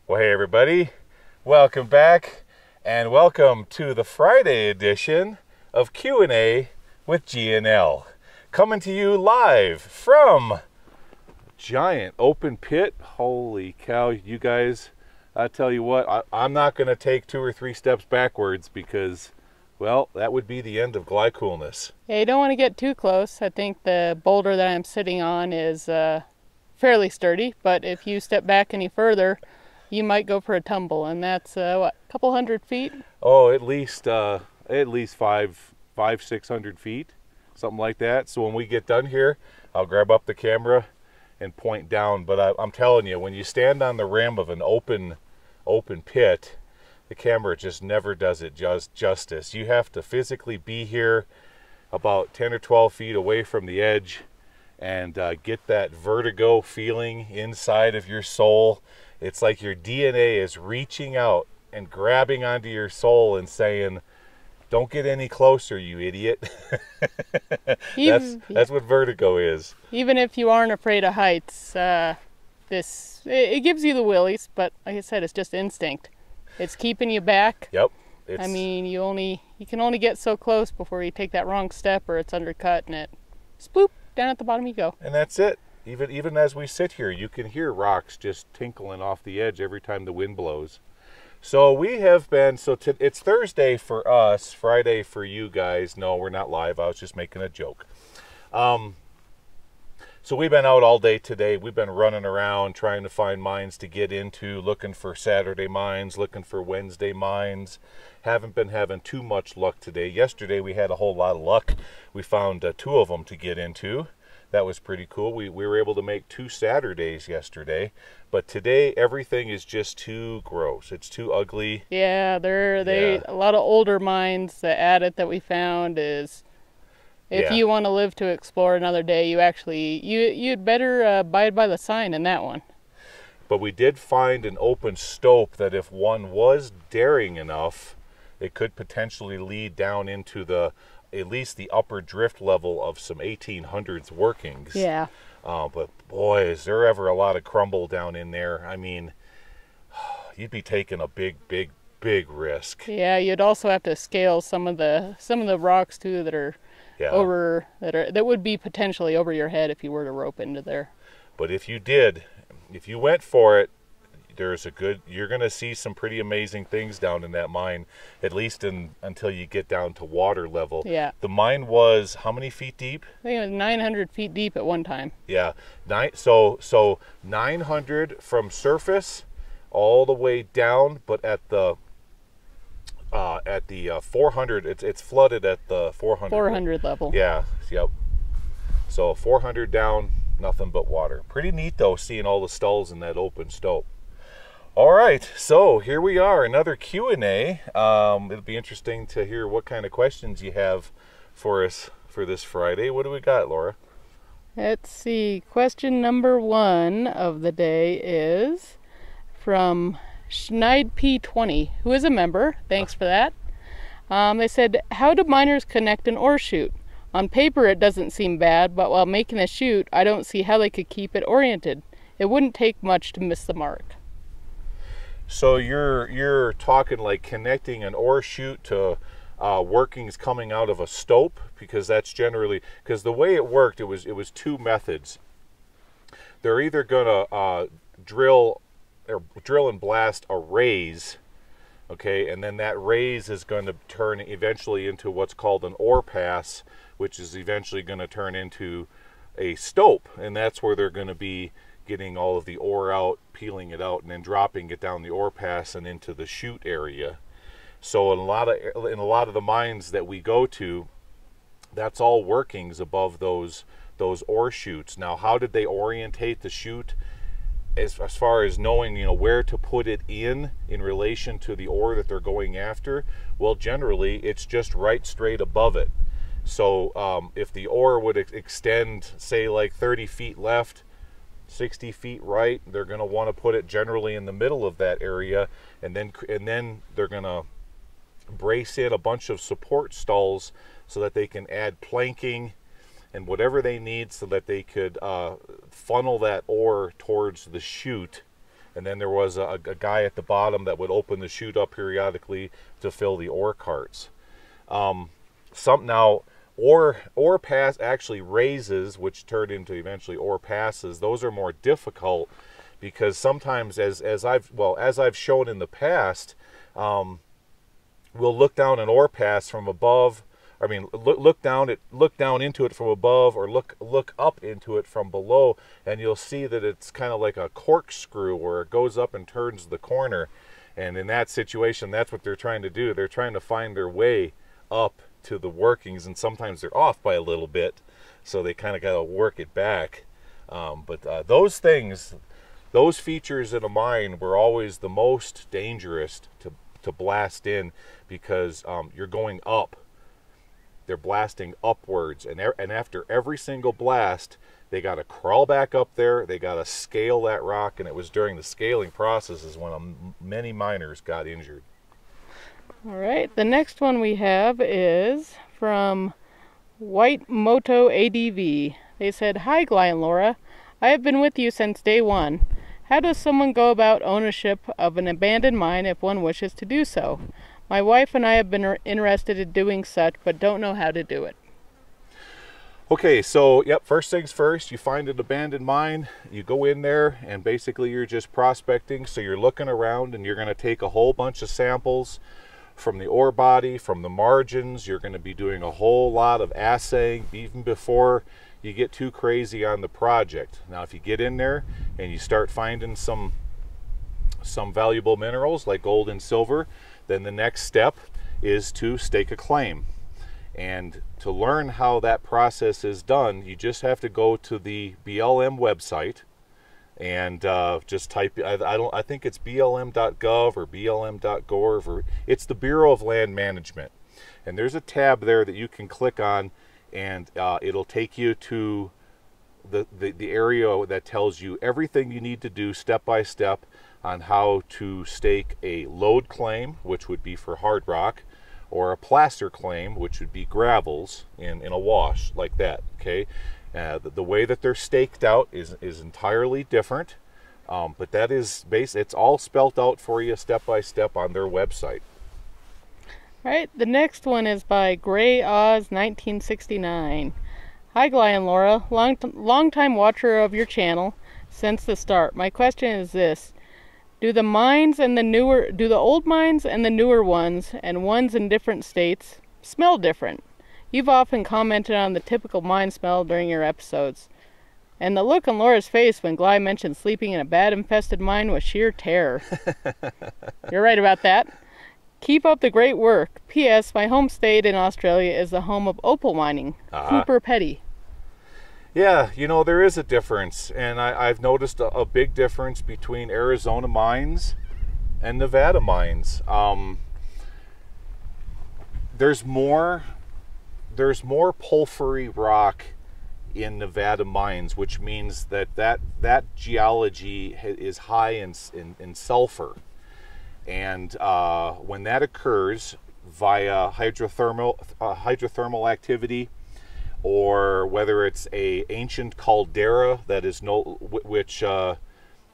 Well, hey everybody, welcome back and welcome to the Friday edition of Q&A with G&L. Coming to you live from giant open pit. Holy cow, you guys, I tell you what, I'm not going to take 2 or 3 steps backwards because, well, that would be the end of Gly Coolness. Yeah, you don't want to get too close. I think the boulder that I'm sitting on is fairly sturdy, but if you step back any further, you might go for a tumble, and that's what, a couple hundred feet? Oh, at least 500-600 feet, something like that. So when we get done here, I'll grab up the camera and point down. But I'm telling you, when you stand on the rim of an open pit, the camera just never does it justice. You have to physically be here about 10 or 12 feet away from the edge and get that vertigo feeling inside of your soul. It's like your DNA is reaching out and grabbing onto your soul and saying, "Don't get any closer, you idiot." That's what vertigo is. Even if you aren't afraid of heights, it gives you the willies, but like I said, it's just instinct. It's keeping you back. Yep. I mean, you can only get so close before you take that wrong step or it's undercut and it sploop, down at the bottom you go. And that's it. Even as we sit here, you can hear rocks just tinkling off the edge every time the wind blows. So we have been, it's Thursday for us, Friday for you guys. No, we're not live. I was just making a joke. So we've been out all day today. We've been running around trying to find mines to get into, looking for Saturday mines, looking for Wednesday mines. Haven't been having too much luck today. Yesterday we had a whole lot of luck. We found 2 of them to get into. That was pretty cool. We were able to make 2 Saturdays yesterday, but today everything is just too gross. It's too ugly. Yeah, a lot of older mines. The adit that we found is, if you want to live to explore another day, you'd better abide by the sign in that one. But we did find an open stope that if one was daring enough, it could potentially lead down into at least the upper drift level of some 1800s workings. Yeah. But boy, is there ever a lot of crumble down in there. I mean, you'd be taking a big risk. Yeah, you'd also have to scale some of the rocks too that are that would be potentially over your head if you were to rope into there. But if you went for it, you're going to see some pretty amazing things down in that mine, at least until you get down to water level. Yeah. The mine was how many feet deep? I think it was 900 feet deep at one time. Yeah. So 900 from surface all the way down, but at the 400, it's flooded at the 400 level. Yeah. Yep. So 400 down, nothing but water. Pretty neat though, seeing all the stalls in that open stope. All right, so here we are, another Q&A. It'll be interesting to hear what kind of questions you have for us for this Friday. What do we got, Laura? Let's see. Question number 1 of the day is from Schneid P20, who is a member. Thanks for that. They said, how do miners connect an ore chute? On paper, it doesn't seem bad, but while making the chute, I don't see how they could keep it oriented. It wouldn't take much to miss the mark. So you're talking like connecting an ore chute to workings coming out of a stope, because that's generally, because the way it worked, it was 2 methods. They're either gonna drill and blast a raise, okay, and then that raise is going to turn eventually into what's called an ore pass, which is eventually going to turn into a stope, and that's where they're going to be getting all of the ore out, peeling it out, and then dropping it down the ore pass and into the chute area. So in a lot of the mines that we go to, that's all workings above those ore chutes. Now, how did they orientate the chute as far as knowing, where to put it in relation to the ore that they're going after? Well, generally it's just right straight above it. So if the ore would extend, say, like 30 feet left, 60 feet right, they're going to want to put it generally in the middle of that area, and then they're going to brace in a bunch of support stalls so that they can add planking and whatever they need so that they could funnel that ore towards the chute And then there was a guy at the bottom that would open the chute up periodically to fill the ore carts. Now, ore pass actually raises, which turned into eventually ore passes. Those are more difficult because sometimes, as I've shown in the past, we'll look down an ore pass from above. I mean, look down into it from above, or look up into it from below, and you'll see that it's kind of like a corkscrew where it goes up and turns the corner. And in that situation, that's what they're trying to do. They're trying to find their way up to the workings, and sometimes they're off by a little bit, so they kind of got to work it back. But those things, those features in a mine were always the most dangerous to blast in, because you're going up. They're blasting upwards, and after every single blast, they got to crawl back up there. They got to scale that rock, and it was during the scaling processes when many miners got injured. All right, the next one we have is from White Moto ADV. They said, "Hi, Gly and Laura. I have been with you since day one. How does someone go about ownership of an abandoned mine if one wishes to do so? My wife and I have been interested in doing such, but don't know how to do it." Okay, so first things first, you find an abandoned mine, you go in there, and basically you're just prospecting. So you're looking around, and you're going to take a whole bunch of samples from the ore body, from the margins. You're going to be doing a whole lot of assaying even before you get too crazy on the project. Now, if you get in there and you start finding some valuable minerals like gold and silver, then the next step is to stake a claim. And to learn how that process is done, you just have to go to the BLM website and just type, I think it's blm.gov or blm.gov, or it's the Bureau of Land Management. And there's a tab there that you can click on, and it'll take you to the area that tells you everything you need to do step by step on how to stake a lode claim, which would be for hard rock, or a placer claim, which would be gravels in a wash like that. Okay, the way that they're staked out is entirely different, but that is it's all spelt out for you step by step on their website. All right, the next one is by Gray Oz 1969. "Hi, Gly and Laura, long time watcher of your channel since the start. My question is this: Do the old mines and the newer ones, and ones in different states, smell different? You've often commented on the typical mine smell during your episodes. And the look on Laura's face when Gly mentioned sleeping in a bat-infested mine was sheer terror." You're right about that. "Keep up the great work. P.S. My home state in Australia is the home of opal mining. Cooper Petty." Yeah, there is a difference, and I've noticed a big difference between Arizona mines and Nevada mines. There's more porphyry rock in Nevada mines, which means that geology is high in sulfur, and when that occurs via hydrothermal activity, or whether it's a ancient caldera that is which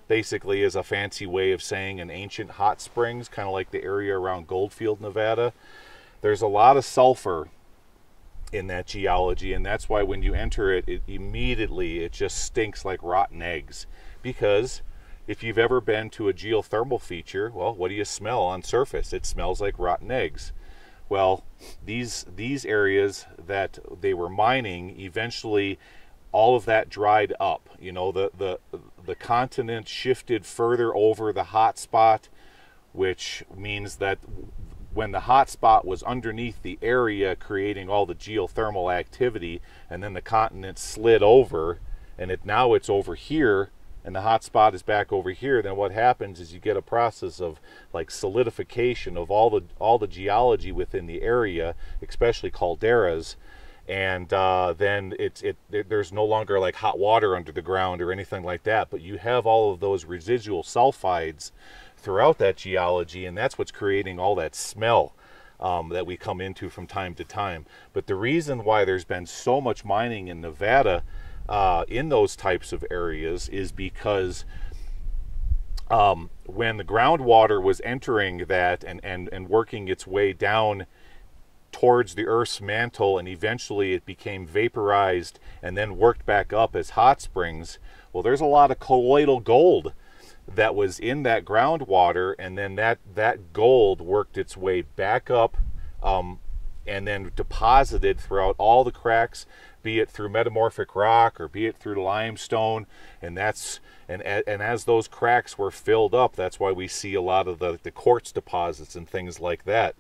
basically is a fancy way of saying an ancient hot springs, kind of like the area around Goldfield, Nevada. There's a lot of sulfur in that geology, and that's why when you enter it, it just stinks like rotten eggs. Because if you've ever been to a geothermal feature, well, what do you smell on surface? It smells like rotten eggs. Well, these areas that they were mining, eventually all of that dried up. The continent shifted further over the hot spot, which means that when the hot spot was underneath the area creating all the geothermal activity, and then the continent slid over, and now it's over here, and the hot spot is back over here, then what happens is you get a process of like solidification of all the geology within the area, especially calderas, and then there's no longer like hot water under the ground or anything like that, but you have all of those residual sulfides throughout that geology, and that's what's creating all that smell that we come into from time to time. But the reason why there's been so much mining in Nevada in those types of areas is because when the groundwater was entering that and working its way down towards the Earth's mantle, and eventually it became vaporized and then worked back up as hot springs. Well, there's a lot of colloidal gold that was in that groundwater, and then that gold worked its way back up and then deposited throughout all the cracks, be it through metamorphic rock or be it through limestone, and as those cracks were filled up, that's why we see a lot of the quartz deposits and things like that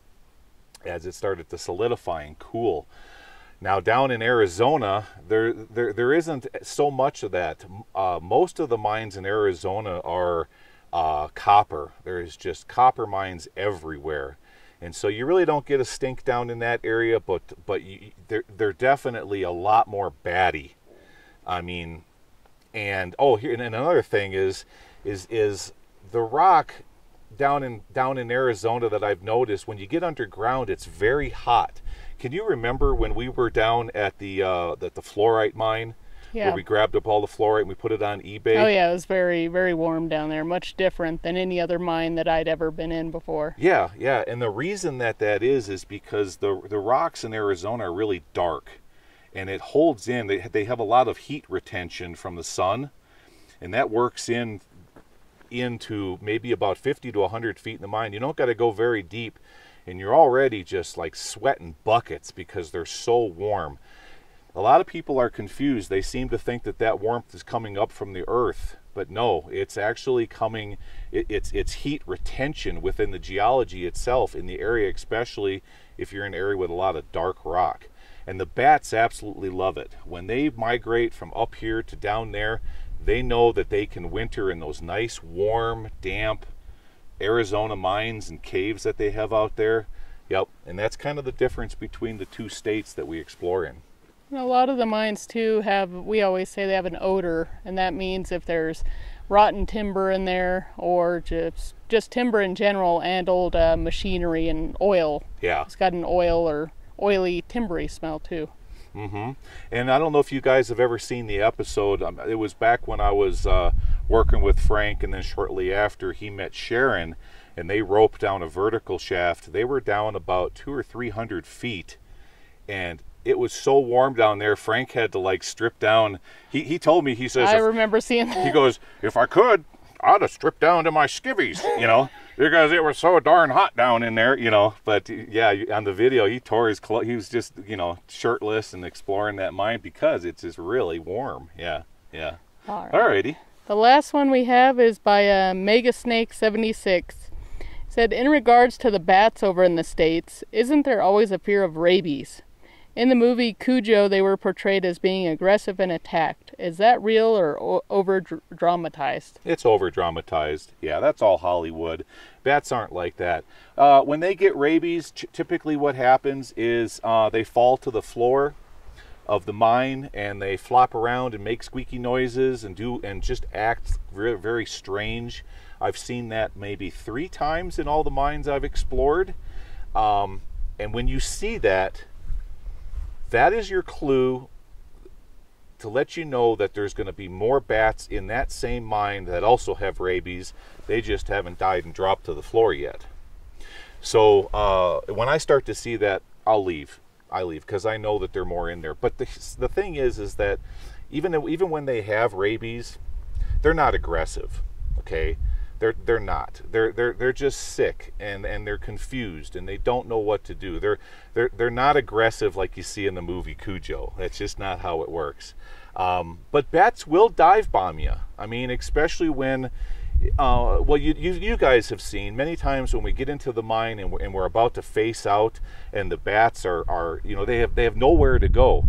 as it started to solidify and cool. Now down in Arizona, there isn't so much of that. Most of the mines in Arizona are copper. There is just copper mines everywhere. And so you really don't get a stink down in that area, but they're definitely a lot more batty. I mean, and here, and another thing is the rock down in Arizona that I've noticed, when you get underground, it's very hot. Can you remember when we were down at the fluorite mine? Yeah. Where we grabbed up all the fluorite and we put it on eBay? Oh yeah, it was very, very warm down there. Much different than any other mine that I'd ever been in before. Yeah. And the reason that is because the rocks in Arizona are really dark. And it holds in, they have a lot of heat retention from the sun. And that works into maybe about 50 to 100 feet in the mine. You don't got to go very deep. And you're already just like sweating buckets because they're so warm. A lot of people are confused. They seem to think that warmth is coming up from the earth, but no, it's actually coming, it's heat retention within the geology itself in the area, especially if you're in an area with a lot of dark rock. And the bats absolutely love it. When they migrate from up here to down there, they know that they can winter in those nice, warm, damp Arizona mines and caves that they have out there. Yep, and that's kind of the difference between the two states that we explore in. A lot of the mines too we always say they have an odor, and that means if there's rotten timber in there or just timber in general and old machinery and oil. Yeah. It's got an oil or oily, timbery smell too. Mm-hmm. And I don't know if you guys have ever seen the episode. It was back when I was working with Frank, and then shortly after he met Sharon, and they roped down a vertical shaft. They were down about 200 or 300 feet, and it was so warm down there, Frank had to like strip down. He told me, he says, I remember seeing that. He goes, if I could, I'd have stripped down to my skivvies, because it was so darn hot down in there, But yeah, on the video, he tore his clothes. He was just, shirtless and exploring that mine because it's just really warm. Yeah. All right. Alrighty. The last one we have is by Mega Snake 76. It said, in regards to the bats over in the States, isn't there always a fear of rabies? In the movie Cujo, they were portrayed as being aggressive and attacked. Is that real or over-dramatized? It's over-dramatized. Yeah, that's all Hollywood. Bats aren't like that. When they get rabies, typically what happens is they fall to the floor of the mine and they flop around and make squeaky noises and just act very, very strange. I've seen that maybe 3 times in all the mines I've explored. And when you see that is your clue to let you know that there's going to be more bats in that same mine that also have rabies. They just haven't died and dropped to the floor yet. So when I start to see that, I'll leave. I leave because I know that there are more in there. But the thing is that even when they have rabies, they're not aggressive. Okay. They're not. They're just sick and they're confused and they don't know what to do. They're not aggressive like you see in the movie Cujo. That's just not how it works. But bats will dive bomb you. I mean, especially when you guys have seen many times when we get into the mine and we're about to face out and the bats are they have nowhere to go.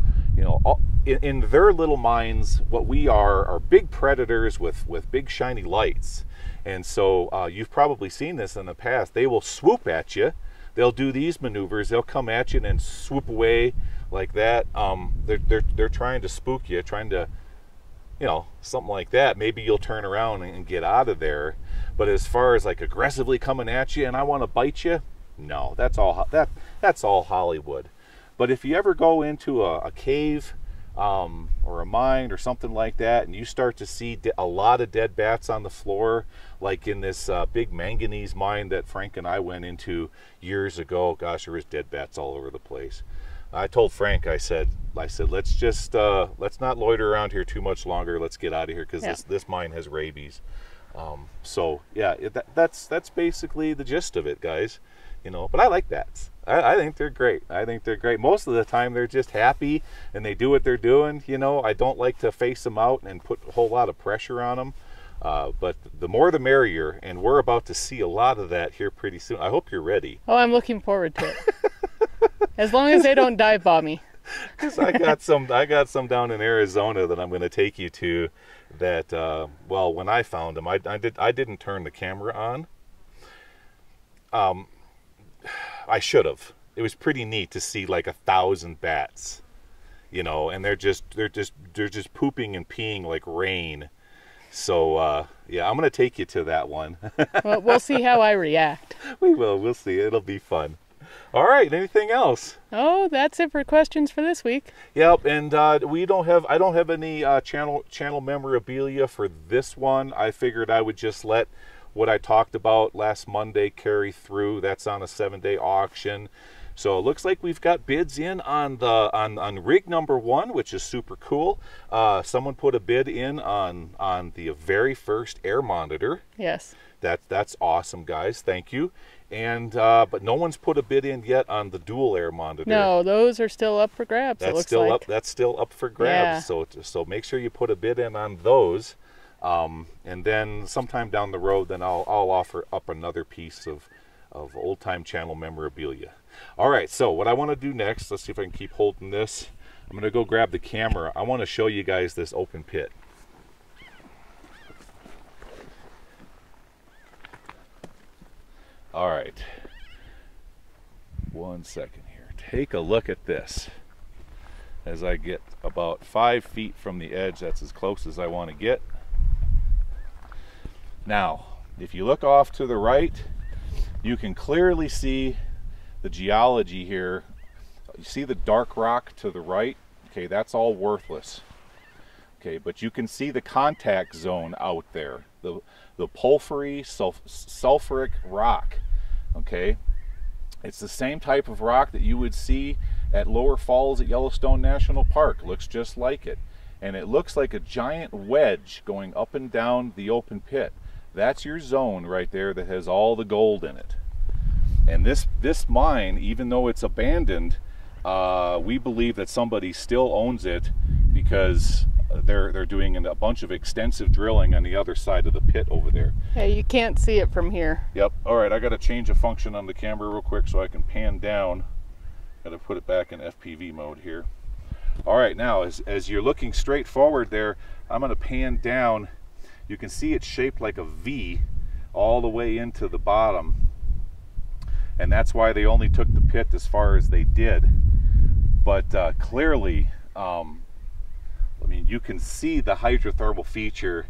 In their little mines, what we are big predators with big shiny lights. And so you've probably seen this in the past. They will swoop at you. They'll do these maneuvers. They'll come at you and then swoop away like that. They're trying to spook you, trying to, something like that. Maybe you'll turn around and get out of there. But as far as like aggressively coming at you and I want to bite you, no, that's all Hollywood. But if you ever go into a cave or a mine or something like that, and you start to see a lot of dead bats on the floor, like in this big manganese mine that Frank and I went into years ago. Gosh, there was dead bats all over the place. I told Frank, I said, let's just let's not loiter around here too much longer. Let's get out of here, because this mine has rabies. So yeah, that's basically the gist of it, guys. You know, but I like bats. I think they're great. I think they're great. Most of the time they're just happy and they do what they're doing. You know, I don't like to face them out and put a whole lot of pressure on them. But the more the merrier, and we're about to see a lot of that here pretty soon. I hope you're ready. Oh, I'm looking forward to it. As long as they don't dive bomb me. Because I got some down in Arizona that I'm going to take you to. That well, when I found them, I didn't turn the camera on. I should have. It was pretty neat to see like 1,000 bats, you know, and they're just pooping and peeing like rain. So yeah, I'm gonna take you to that one. Well, we'll see how I react. We will. We'll see. It'll be fun. All right. Anything else? Oh, that's it for questions for this week. Yep. And I don't have any channel memorabilia for this one. I figured I would just let what I talked about last Monday carry through. That's on a 7-day auction. So it looks like we've got bids in on rig number 1, which is super cool. Someone put a bid in on the very first air monitor. Yes. That's awesome, guys. Thank you. And but no one's put a bid in yet on the dual air monitor. No, those are still up for grabs. That's still up for grabs. Yeah. So make sure you put a bid in on those. And then sometime down the road, then I'll offer up another piece of old-time channel memorabilia. All right, so what I want to do next, let's see if I can keep holding this. I'm going to go grab the camera. I want to show you guys this open pit. All right. 1 second here. Take a look at this. As I get about 5 feet from the edge, that's as close as I want to get. Now, if you look off to the right, you can clearly see the geology here. You see the dark rock to the right? Okay, that's all worthless. Okay, but you can see the contact zone out there, the porphyry sulfuric rock. Okay, it's the same type of rock that you would see at Lower Falls at Yellowstone National Park. Looks just like it, and it looks like a giant wedge going up and down the open pit. That's your zone right there that has all the gold in it. And this mine, even though it's abandoned, we believe that somebody still owns it, because they're doing a bunch of extensive drilling on the other side of the pit over there. Yeah, you can't see it from here. Yep. All right, I got to change a function on the camera real quick so I can pan down. Got to put it back in FPV mode here. All right, now as you're looking straight forward there, I'm going to pan down. You can see it's shaped like a V all the way into the bottom. And that's why they only took the pit as far as they did. But clearly, I mean, you can see the hydrothermal feature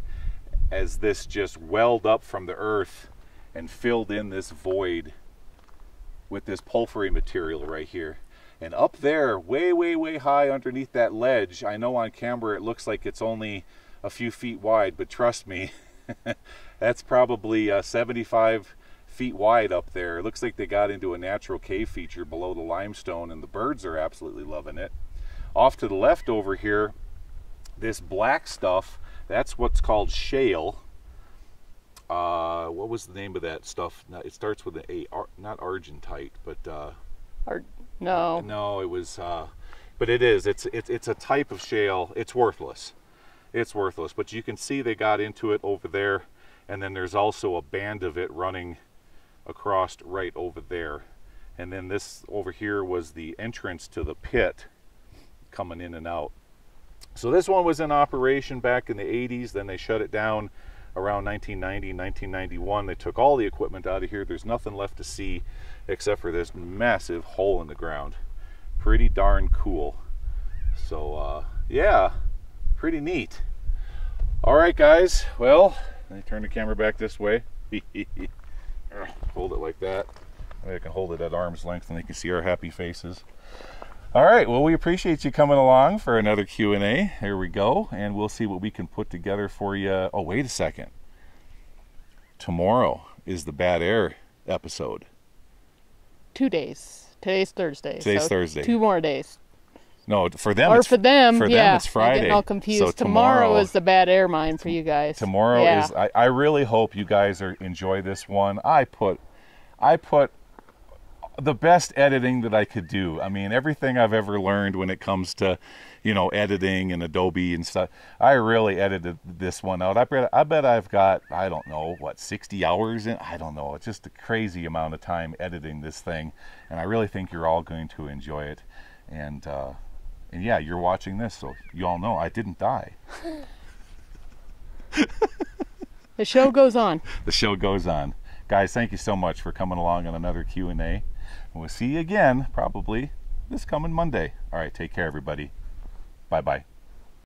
as this just welled up from the earth and filled in this void with this porphyry material right here. And up there, way, way, way high underneath that ledge, I know on camera it looks like it's only a few feet wide, but trust me, that's probably 75 feet wide up there. It looks like they got into a natural cave feature below the limestone, and the birds are absolutely loving it. Off to the left over here, this black stuff, that's what's called shale. What was the name of that stuff? It starts with an A, not argentite, but no, it was, but it is. It's a type of shale. It's worthless. It's worthless, but you can see they got into it over there, and then there's also a band of it running across right over there. And then this over here was the entrance to the pit coming in and out. So this one was in operation back in the 80s, then they shut it down around 1990, 1991. They took all the equipment out of here. There's nothing left to see except for this massive hole in the ground. Pretty darn cool. So yeah, pretty neat. All right, guys, well, let me turn the camera back this way. Hold it like that. I can hold it at arm's length and they can see our happy faces. All right, well, we appreciate you coming along for another Q&A. Here we go, and we'll see what we can put together for you. Oh, wait a second. Tomorrow is the Bad Air episode. 2 days. Today's Thursday. Today's Thursday. 2 more days. No, for them. Or it's, for them, yeah. It's Friday. I'm getting all confused. So tomorrow is the Bad Air mine for you guys. Tomorrow is. I really hope you guys enjoy this one. I put the best editing that I could do. I mean, everything I've ever learned when it comes to, editing and Adobe and stuff, I really edited this one out. I bet I've got, I don't know, 60 hours in? I don't know. It's just a crazy amount of time editing this thing, and I really think you're all going to enjoy it. And yeah, you're watching this, so you all know I didn't die. The show goes on. The show goes on. Guys, thank you so much for coming along on another Q&A. We'll see you again, probably this coming Monday. All right, take care, everybody. Bye-bye.